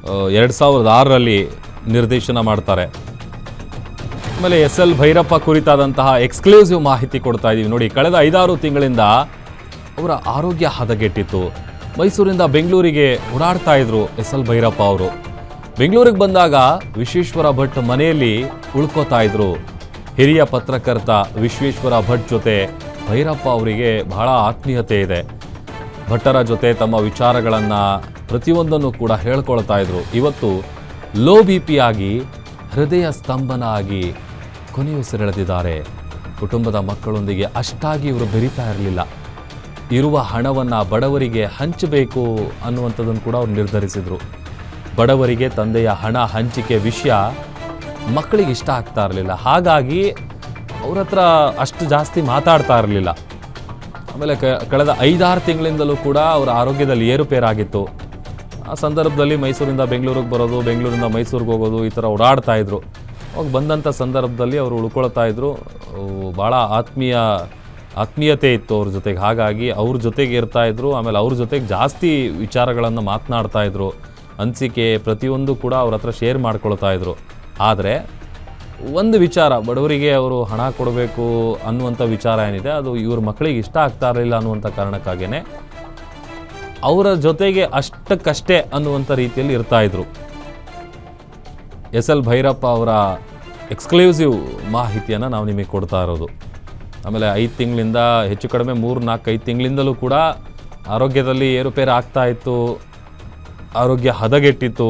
2006ರಲ್ಲಿ ನಿರ್ದೇಶನ ಮಾಡ್ತಾರೆ. ಆಮೇಲೆ SL ಭೈರಪ್ಪ ಕುರಿತಾದಂತಹ ಎಕ್ಸ್ಕ್ಲೂಸಿವ್ ಮಾಹಿತಿ ಕೊಡ್ತಾ ಇದ್ದೀವಿ ನೋಡಿ. ಕಳೆದ 5-6 ತಿಂಗಳಿಂದ ಅವರ ಆರೋಗ್ಯ ಹದಗೆಟ್ಟಿತ್ತು. ಮೈಸೂರಿಂದ ಬೆಂಗಳೂರಿಗೆ ಓಡಾಡ್ತಾ ಇದ್ರು SL ಭೈರಪ್ಪ ಅವರು. ಬೆಂಗಳೂರಿಗೆ ಬಂದಾಗ ವಿಶ್ವೇಶ್ವರ ಭಟ್ ಮನೆಯಲ್ಲಿ ಉಳ್ಕೋತಾ ಇದ್ರು. ಹಿರಿಯ ಪತ್ರಕರ್ತ ವಿಶ್ವೇಶ್ವರ ಭಟ್ ಜೊತೆ ಭೈರಪ್ಪ ಅವರಿಗೆ ಬಹಳ ಆತ್ಮೀಯತೆ ಇದೆ. ಭಟ್ಟರ ಜೊತೆ ತಮ್ಮ ವಿಚಾರಗಳನ್ನು ಪ್ರತಿಯೊಂದನ್ನು ಕೂಡ ಹೇಳ್ಕೊಳ್ತಾ ಇದ್ರು. ಇವತ್ತು ಲೋ BP ಆಗಿ ಹೃದಯ ಸ್ತಂಭನ ಆಗಿ ಕೊನೆಯುಸಿರೆಳೆದಿದ್ದಾರೆ. ಕುಟುಂಬದ ಮಕ್ಕಳೊಂದಿಗೆ ಅಷ್ಟಾಗಿ ಇವರು ಬೆರೀತಾ ಇರಲಿಲ್ಲ. ಇರುವ ಹಣವನ್ನು ಬಡವರಿಗೆ ಹಂಚಬೇಕು ಅನ್ನುವಂಥದ್ದನ್ನು ಕೂಡ ಅವರು ನಿರ್ಧರಿಸಿದರು. ಬಡವರಿಗೆ ತಂದೆಯ ಹಣ ಹಂಚಿಕೆ ವಿಷಯ ಮಕ್ಕಳಿಗೆ ಇಷ್ಟ ಆಗ್ತಾ ಇರಲಿಲ್ಲ. ಹಾಗಾಗಿ ಅವ್ರ ಹತ್ರ ಅಷ್ಟು ಜಾಸ್ತಿ ಮಾತಾಡ್ತಾ ಇರಲಿಲ್ಲ. ಆಮೇಲೆ ಕಳೆದ 5-6 ತಿಂಗಳಿಂದಲೂ ಕೂಡ ಅವರ ಆರೋಗ್ಯದಲ್ಲಿ ಏರುಪೇರಾಗಿತ್ತು. ಆ ಸಂದರ್ಭದಲ್ಲಿ ಮೈಸೂರಿಂದ ಬೆಂಗಳೂರಿಗೆ ಬರೋದು, ಬೆಂಗಳೂರಿಂದ ಮೈಸೂರಿಗೆ ಹೋಗೋದು, ಈ ಥರ ಓಡಾಡ್ತಾ ಇದ್ರು. ಅವಾಗ ಬಂದಂಥ ಸಂದರ್ಭದಲ್ಲಿ ಅವರು ಉಳ್ಕೊಳ್ತಾ ಇದ್ರು. ಭಾಳ ಆತ್ಮೀಯತೆ ಇತ್ತು ಅವ್ರ ಜೊತೆಗೆ. ಹಾಗಾಗಿ ಅವ್ರ ಜೊತೆಗೆ ಇರ್ತಾಯಿದ್ರು. ಆಮೇಲೆ ಅವ್ರ ಜೊತೆಗೆ ಜಾಸ್ತಿ ವಿಚಾರಗಳನ್ನು ಮಾತನಾಡ್ತಾ ಇದ್ರು. ಅನಿಸಿಕೆ ಪ್ರತಿಯೊಂದು ಕೂಡ ಅವ್ರ ಹತ್ರ ಶೇರ್ ಮಾಡ್ಕೊಳ್ತಾ ಇದ್ರು. ಆದರೆ ಒಂದು ವಿಚಾರ, ಬಡವರಿಗೆ ಅವರು ಹಣ ಕೊಡಬೇಕು ಅನ್ನುವಂಥ ವಿಚಾರ ಏನಿದೆ, ಅದು ಇವ್ರ ಮಕ್ಕಳಿಗೆ ಇಷ್ಟ ಆಗ್ತಾ ಇರಲಿಲ್ಲ ಅನ್ನುವಂಥ ಕಾರಣಕ್ಕಾಗೇ ಅವರ ಜೊತೆಗೆ ಅಷ್ಟಕ್ಕಷ್ಟೇ ಅನ್ನುವಂಥ ರೀತಿಯಲ್ಲಿ ಇರ್ತಾಯಿದ್ರು. SL ಭೈರಪ್ಪ ಅವರ ಎಕ್ಸ್ಕ್ಲೂಸಿವ್ ಮಾಹಿತಿಯನ್ನು ನಾವು ನಿಮಗೆ ಕೊಡ್ತಾ ಇರೋದು. ಆಮೇಲೆ 5 ತಿಂಗಳಿಂದ ಹೆಚ್ಚು ಕಡಿಮೆ 3-4-5 ತಿಂಗಳಿಂದಲೂ ಕೂಡ ಆರೋಗ್ಯದಲ್ಲಿ ಏರುಪೇರು ಆಗ್ತಾ ಇತ್ತು. ಆರೋಗ್ಯ ಹದಗೆಟ್ಟಿತ್ತು.